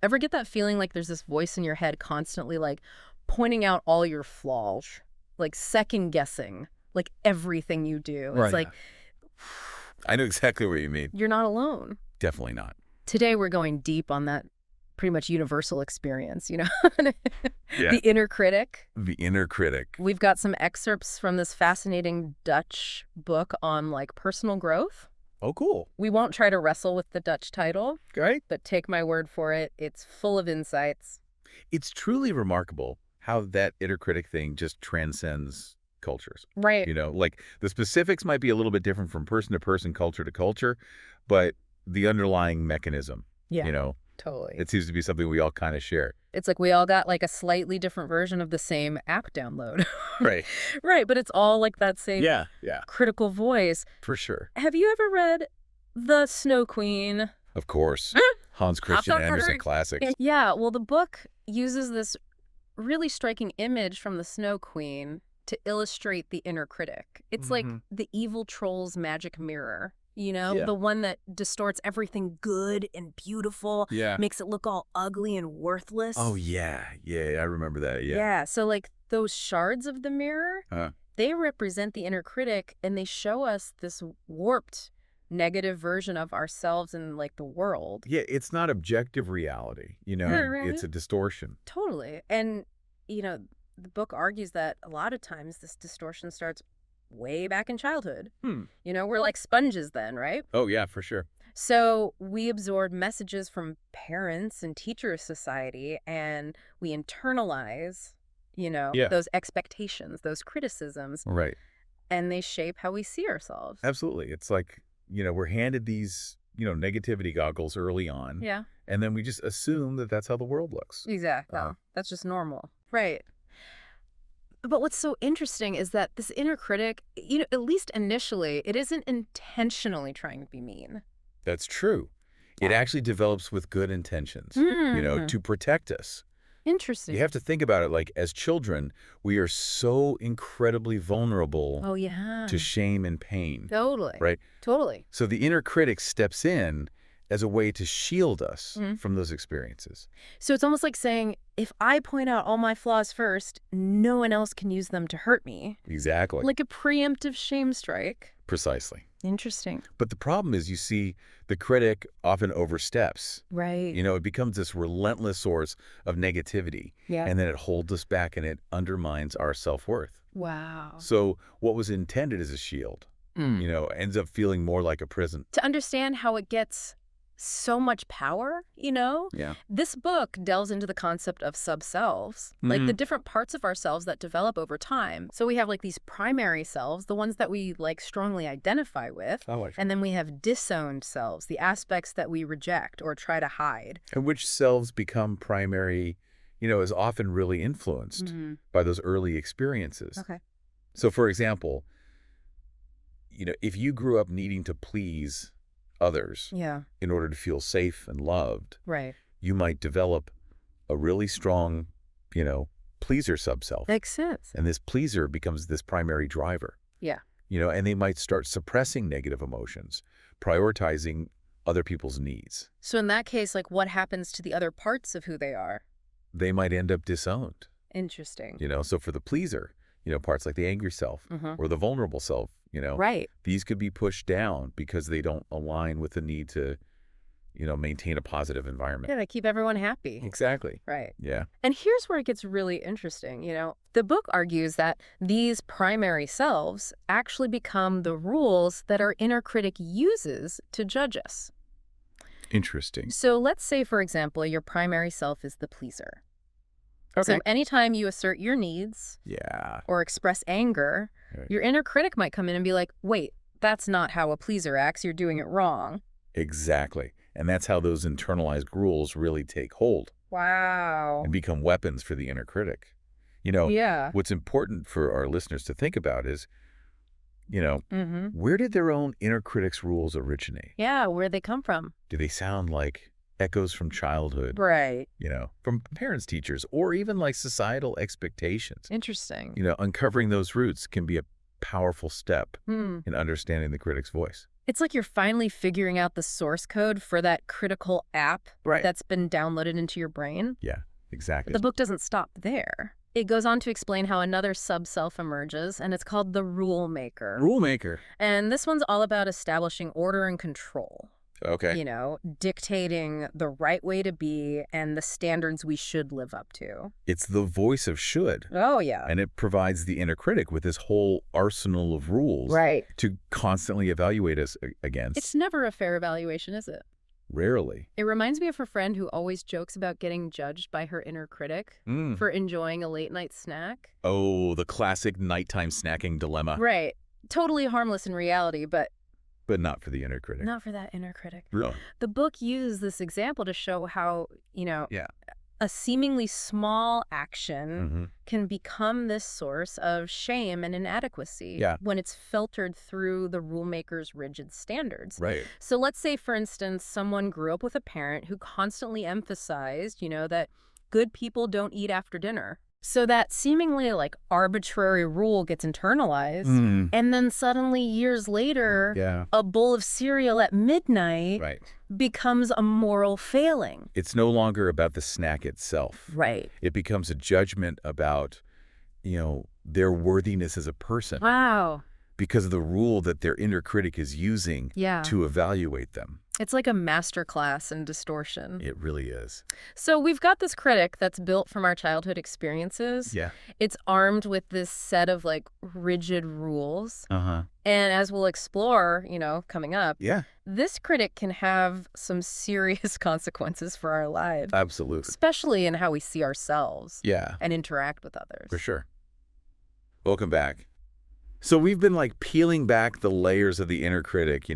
Ever get that feeling like there's this voice in your head constantly like pointing out all your flaws, like second guessing, like everything you do? It's Right. like, I know exactly what you mean. you're not alone. Definitely not. Today we're going deep on that pretty much universal experience, you know? Yeah. The inner critic. The inner critic. We've got some excerpts from this fascinating Dutch book on like personal growth. Oh, cool. We won't try to wrestle with the Dutch title, Right? but take my word for it. It's full of insights. It's truly remarkable how that inner critic thing just transcends cultures. Right. You know, like the specifics might be a little bit different from person to person, culture to culture, but the underlying mechanism, Yeah. you know, Totally. it seems to be something we all kind of share. It's like we all got like a slightly different version of the same app download. Right. Right, but it's all like that same Yeah, critical voice. for sure. Have you ever read The Snow Queen? Of course. Hans Christian Andersen classics. Yeah, well, the book uses this really striking image from The Snow Queen to illustrate the inner critic. It's like the evil troll's magic mirror, you know? Yeah. The one that distorts everything good and beautiful, Yeah. makes it look all ugly and worthless. Oh, yeah. Yeah, I remember that. Yeah. Yeah, so like those shards of the mirror, Huh. they represent the inner critic, and they show us this warped negative version of ourselves and like the world. Yeah, it's not objective reality, you know, Right. it's a distortion. Totally. And, you know, the book argues that a lot of times this distortion starts way back in childhood. You know, we're like sponges then, right? Oh, yeah, for sure. So we absorb messages from parents and teacher society, and we internalize, you know, Yeah. those expectations, those criticisms, Right. and they shape how we see ourselves. Absolutely. It's like, you know, we're handed these, you know, negativity goggles early on. Yeah, And then we just assume that that's how the world looks. exactly. That's just normal. Right. But what's so interesting is that this inner critic, you know, at least initially, it isn't intentionally trying to be mean. That's true. It actually develops with good intentions, you know, to protect us. Interesting. You have to think about it like as children, we are so incredibly vulnerable Oh, yeah. to shame and pain, Totally. right? Totally. So the inner critic steps in as a way to shield us from those experiences. So it's almost like saying, if I point out all my flaws first, no one else can use them to hurt me. Exactly. Like a preemptive shame strike. Precisely. Interesting. But the problem is, you see, the critic often oversteps. Right. You know, it becomes this relentless source of negativity. Yeah. And then it holds us back and it undermines our self-worth. Wow. So what was intended as a shield, you know, ends up feeling more like a prison. To understand how it gets so much power, you know? Yeah. This book delves into the concept of sub-selves, like the different parts of ourselves that develop over time. So we have like these primary selves, the ones that we like strongly identify with. Oh, And then we have disowned selves, the aspects that we reject or try to hide. And which selves become primary, you know, is often really influenced by those early experiences. Okay. So, for example, you know, if you grew up needing to please others Yeah. in order to feel safe and loved, Right. you might develop a really strong, you know, pleaser sub-self. Makes sense. And this pleaser becomes this primary driver, Yeah. you know, and they might start suppressing negative emotions, prioritizing other people's needs. So in that case, like what happens to the other parts of who they are? They might end up disowned, Interesting. you know. So for the pleaser, you know, parts like the angry self or the vulnerable self, you know, Right. these could be pushed down because they don't align with the need to, you know, maintain a positive environment. Yeah, they keep everyone happy. Exactly. Right. Yeah. And here's where it gets really interesting. You know, the book argues that these primary selves actually become the rules that our inner critic uses to judge us. Interesting. So let's say, for example, your primary self is the pleaser. Okay. So anytime you assert your needs Yeah. or express anger, Right. your inner critic might come in and be like, wait, that's not how a pleaser acts. You're doing it wrong. Exactly. And that's how those internalized rules really take hold Wow. and become weapons for the inner critic. You know, Yeah. what's important for our listeners to think about is, you know, Mm-hmm. where did their own inner critic's rules originate? Yeah, where'd they come from? Do they sound like echoes from childhood, Right. you know, from parents, teachers, or even like societal expectations? Interesting. You know, uncovering those roots can be a powerful step in understanding the critic's voice. It's like you're finally figuring out the source code for that critical app that's been downloaded into your brain. Yeah, exactly. But the book doesn't stop there. It goes on to explain how another sub-self emerges, and it's called the rule maker. Rule maker. And this one's all about establishing order and control. Okay. You know, dictating the right way to be and the standards we should live up to. It's the voice of should. Oh, yeah. And it provides the inner critic with this whole arsenal of rules to constantly evaluate us against. It's never a fair evaluation, is it? Rarely. It reminds me of a friend who always jokes about getting judged by her inner critic for enjoying a late-night snack. Oh, the classic nighttime snacking dilemma. Right. Totally harmless in reality, but not for the inner critic. not for that inner critic. Really? The book used this example to show how, a seemingly small action can become this source of shame and inadequacy when it's filtered through the rulemaker's rigid standards. Right. So let's say, for instance, someone grew up with a parent who constantly emphasized, that good people don't eat after dinner. So that seemingly arbitrary rule gets internalized, and then suddenly years later, a bowl of cereal at midnight becomes a moral failing. It's no longer about the snack itself. Right. It becomes a judgment about, their worthiness as a person. Wow. Because of the rule that their inner critic is using to evaluate them. It's like a masterclass in distortion. It really is. So we've got this critic that's built from our childhood experiences. Yeah. It's armed with this set of rigid rules. Uh-huh. And as we'll explore, coming up, this critic can have some serious consequences for our lives. Absolutely. Especially in how we see ourselves. Yeah. And interact with others. For sure. Welcome back. So we've been peeling back the layers of the inner critic,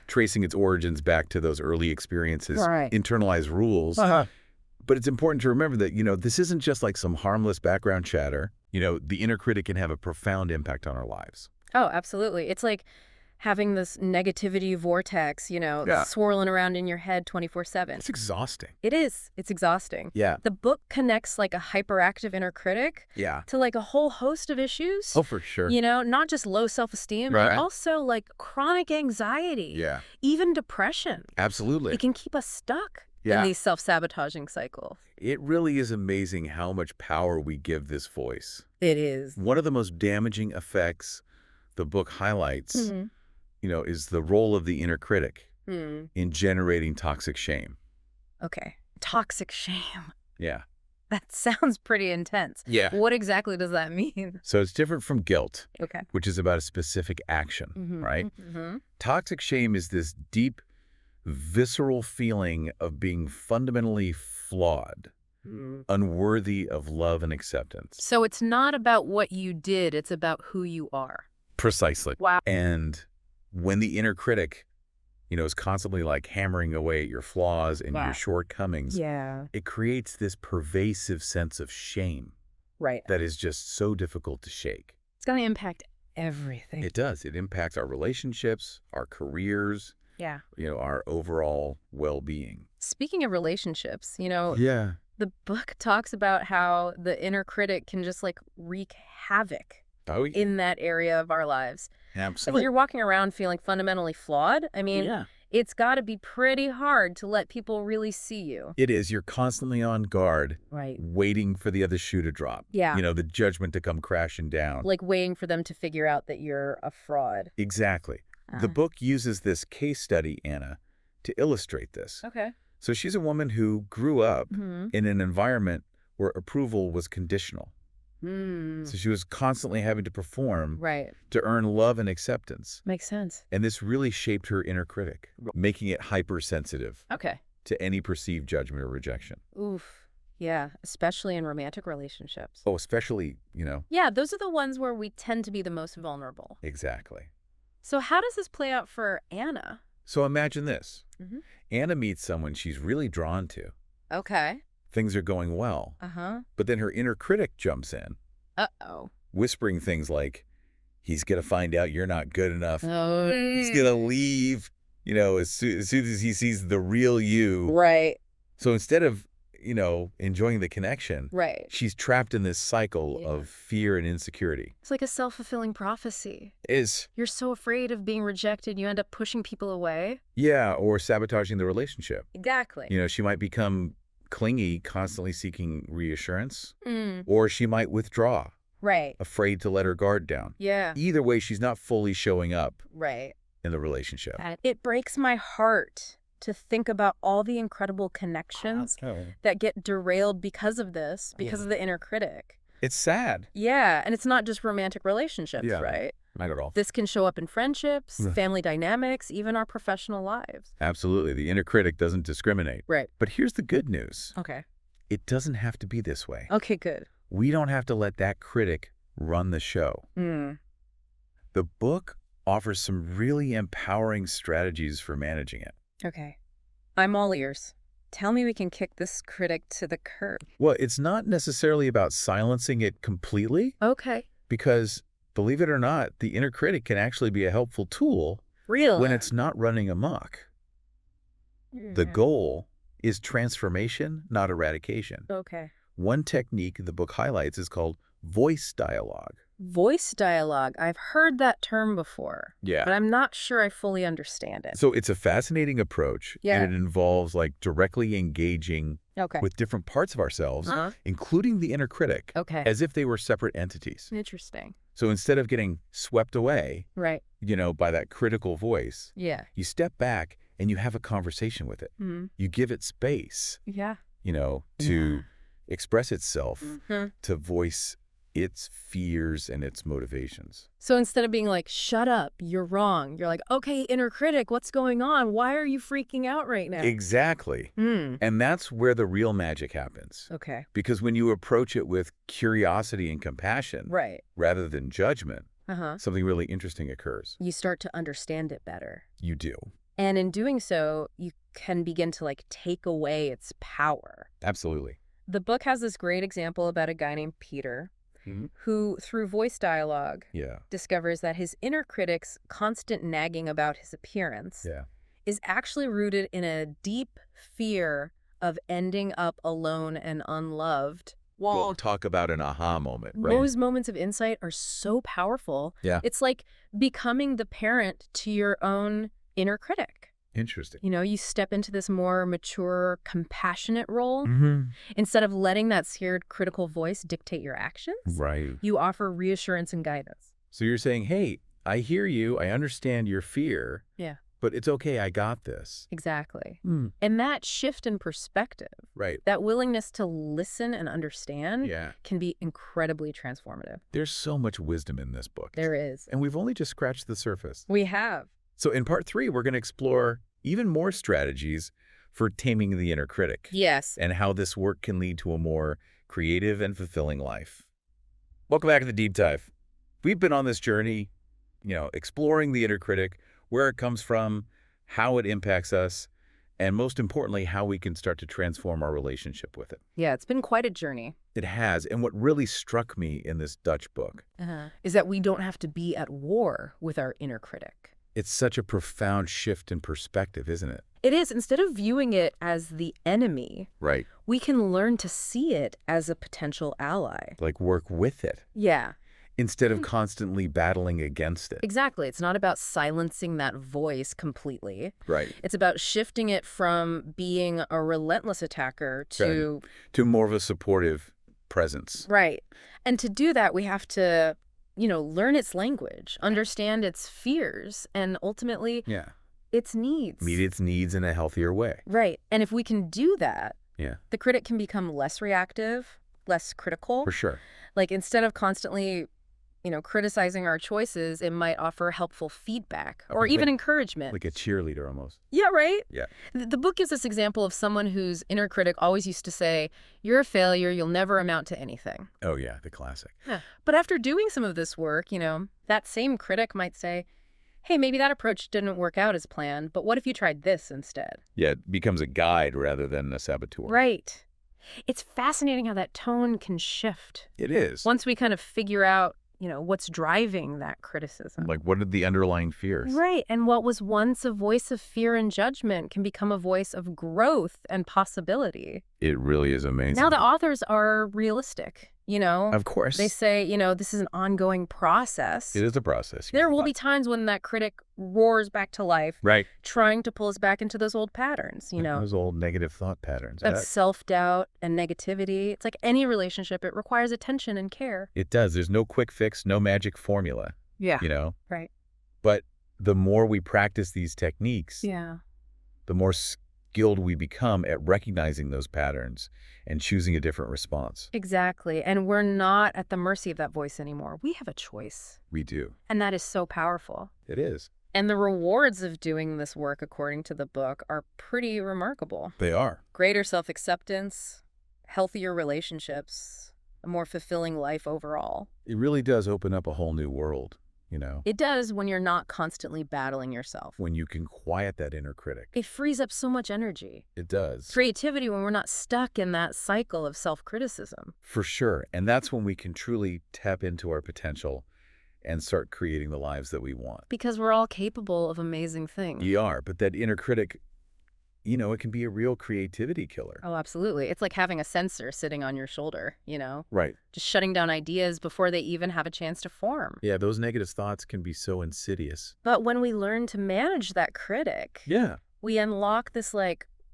tracing its origins back to those early experiences, internalized rules. But it's important to remember that, this isn't just some harmless background chatter. The inner critic can have a profound impact on our lives. Oh, absolutely. It's like having this negativity vortex, swirling around in your head 24/7. It's exhausting. It is. It's exhausting. Yeah. The book connects a hyperactive inner critic to a whole host of issues. Oh, for sure. Not just low self-esteem, but also chronic anxiety. Yeah. Even depression. Absolutely. It can keep us stuck in these self-sabotaging cycles. It really is amazing how much power we give this voice. It is. One of the most damaging effects the book highlights is the role of the inner critic in generating toxic shame. Okay. Toxic shame. Yeah. That sounds pretty intense. Yeah. What exactly does that mean? So it's different from guilt, Okay. which is about a specific action, right? Toxic shame is this deep, visceral feeling of being fundamentally flawed, unworthy of love and acceptance. So it's not about what you did, it's about who you are. Precisely. Wow. And when the inner critic, is constantly hammering away at your flaws and your shortcomings, it creates this pervasive sense of shame. Right. That is just so difficult to shake. It's going to impact everything. It does. It impacts our relationships, our careers, our overall well-being. Speaking of relationships, Yeah. the book talks about how the inner critic can just wreak havoc in that area of our lives. Absolutely. If you're walking around feeling fundamentally flawed, it's got to be pretty hard to let people really see you. It is. You're constantly on guard, waiting for the other shoe to drop. Yeah. The judgment to come crashing down. Waiting for them to figure out that you're a fraud. Exactly. The book uses this case study, Anna, to illustrate this. Okay. So she's a woman who grew up in an environment where approval was conditional. So she was constantly having to perform to earn love and acceptance. Makes sense. And this really shaped her inner critic, making it hypersensitive to any perceived judgment or rejection. Oof. Yeah, especially in romantic relationships. Oh, especially, Yeah, those are the ones where we tend to be the most vulnerable. Exactly. So how does this play out for Anna? So imagine this. Anna meets someone she's really drawn to. Okay. Things are going well. But then her inner critic jumps in. Uh-oh. Whispering things like, he's going to find out you're not good enough. Oh. He's going to leave, as soon as he sees the real you. Right. So instead of enjoying the connection. Right. She's trapped in this cycle of fear and insecurity. It's like a self-fulfilling prophecy. You're so afraid of being rejected, you end up pushing people away. Yeah, or sabotaging the relationship. Exactly. She might become clingy, constantly seeking reassurance, or she might withdraw. Right. Afraid to let her guard down. Yeah. Either way, she's not fully showing up. Right. In the relationship. It breaks my heart to think about all the incredible connections that get derailed because of this, because of the inner critic. It's sad. Yeah, and it's not just romantic relationships, right? Not at all. This can show up in friendships, family dynamics, even our professional lives. Absolutely. The inner critic doesn't discriminate. Right. But here's the good news. Okay. It doesn't have to be this way. Okay, good. We don't have to let that critic run the show. The book offers some really empowering strategies for managing it. Okay. I'm all ears. Tell me we can kick this critic to the curb. Well, it's not necessarily about silencing it completely. Okay. Because, believe it or not, the inner critic can actually be a helpful tool when it's not running amok. The goal is transformation, not eradication. Okay. One technique the book highlights is called voice dialogue. Voice dialogue. I've heard that term before. Yeah. But I'm not sure I fully understand it. So it's a fascinating approach. Yeah. And it involves directly engaging with different parts of ourselves, including the inner critic, as if they were separate entities. Interesting. So instead of getting swept away, right, by that critical voice, you step back and you have a conversation with it. You give it space, to express itself, to voice its fears and its motivations. So instead of being like, shut up, you're wrong, you're like, okay, inner critic, what's going on? Why are you freaking out right now? Exactly. And that's where the real magic happens. Okay. Because when you approach it with curiosity and compassion, rather than judgment, something really interesting occurs. You start to understand it better. You do. And in doing so, you can begin to take away its power. Absolutely. The book has this great example about a guy named Peter, who, through voice dialogue, discovers that his inner critic's constant nagging about his appearance is actually rooted in a deep fear of ending up alone and unloved. We'll talk about an aha moment, right? Those moments of insight are so powerful. Yeah. It's like becoming the parent to your own inner critic. Interesting. You step into this more mature, compassionate role. Instead of letting that scared, critical voice dictate your actions, you offer reassurance and guidance. So you're saying, hey, I hear you, I understand your fear, but it's okay, I got this. Exactly. And that shift in perspective, that willingness to listen and understand can be incredibly transformative. There's so much wisdom in this book. There is. And we've only just scratched the surface. We have. So in part 3, we're going to explore even more strategies for taming the inner critic. Yes. And how this work can lead to a more creative and fulfilling life. Welcome back to the Deep Dive. We've been on this journey, exploring the inner critic, where it comes from, how it impacts us, and most importantly, how we can start to transform our relationship with it. Yeah, it's been quite a journey. It has. And what really struck me in this Dutch book is that we don't have to be at war with our inner critic. It's such a profound shift in perspective, isn't it? It is. Instead of viewing it as the enemy, we can learn to see it as a potential ally. Work with it. Yeah. Instead of constantly battling against it. Exactly. It's not about silencing that voice completely. Right. It's about shifting it from being a relentless attacker to more of a supportive presence. Right. And to do that, we have to learn its language, understand its fears, and ultimately its needs. Meet its needs in a healthier way. Right. And if we can do that, the critic can become less reactive, less critical. For sure. Instead of constantly, criticizing our choices, it might offer helpful feedback or even encouragement. Like a cheerleader almost. Yeah, right? Yeah. The book gives this example of someone whose inner critic always used to say, you're a failure, you'll never amount to anything. Oh, yeah, the classic. Yeah. But after doing some of this work, that same critic might say, hey, maybe that approach didn't work out as planned, but what if you tried this instead? Yeah, it becomes a guide rather than a saboteur. Right. It's fascinating how that tone can shift. It is. Once we kind of figure out what's driving that criticism. Like, what are the underlying fears? Right. And what was once a voice of fear and judgment can become a voice of growth and possibility. It really is amazing. Now, the authors are realistic, Of course. They say, this is an ongoing process. It is a process. There will be times when that critic roars back to life, right, trying to pull us back into those old patterns, Those old negative thought patterns. Of self-doubt and negativity. It's like any relationship, it requires attention and care. It does. There's no quick fix, no magic formula. Yeah. Right. But the more we practice these techniques, the more skilled we become at recognizing those patterns and choosing a different response. Exactly. And we're not at the mercy of that voice anymore. We have a choice. We do. And that is so powerful. It is. And the rewards of doing this work, according to the book, are pretty remarkable. They are. Greater self-acceptance, healthier relationships, a more fulfilling life overall. It really does open up a whole new world. It does when you're not constantly battling yourself. When you can quiet that inner critic. It frees up so much energy. It does. Creativity when we're not stuck in that cycle of self-criticism. For sure. And that's when we can truly tap into our potential and start creating the lives that we want. Because we're all capable of amazing things. We are. But that inner critic, it can be a real creativity killer. Oh, absolutely. It's like having a sensor sitting on your shoulder, Right. Just shutting down ideas before they even have a chance to form. Yeah, those negative thoughts can be so insidious. But when we learn to manage that critic, we unlock this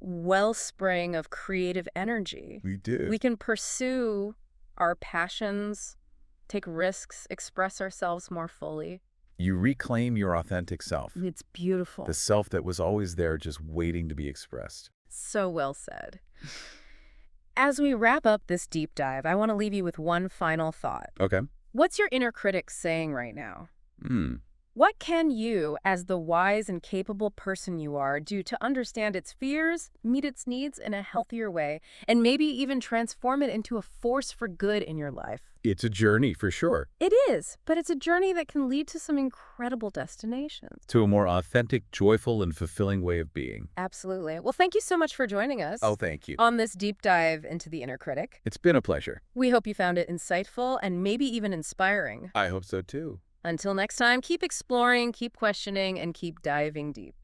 wellspring of creative energy. We do. We can pursue our passions, take risks, express ourselves more fully. You reclaim your authentic self. It's beautiful. The self that was always there just waiting to be expressed. So well said. As we wrap up this deep dive, I want to leave you with one final thought. Okay. What's your inner critic saying right now? What can you, as the wise and capable person you are, do to understand its fears, meet its needs in a healthier way, and maybe even transform it into a force for good in your life? It's a journey, for sure. It is, but it's a journey that can lead to some incredible destinations. To a more authentic, joyful, and fulfilling way of being. Absolutely. Well, thank you so much for joining us. Oh, thank you. On this deep dive into the inner critic. It's been a pleasure. We hope you found it insightful and maybe even inspiring. I hope so, too. Until next time, keep exploring, keep questioning, and keep diving deep.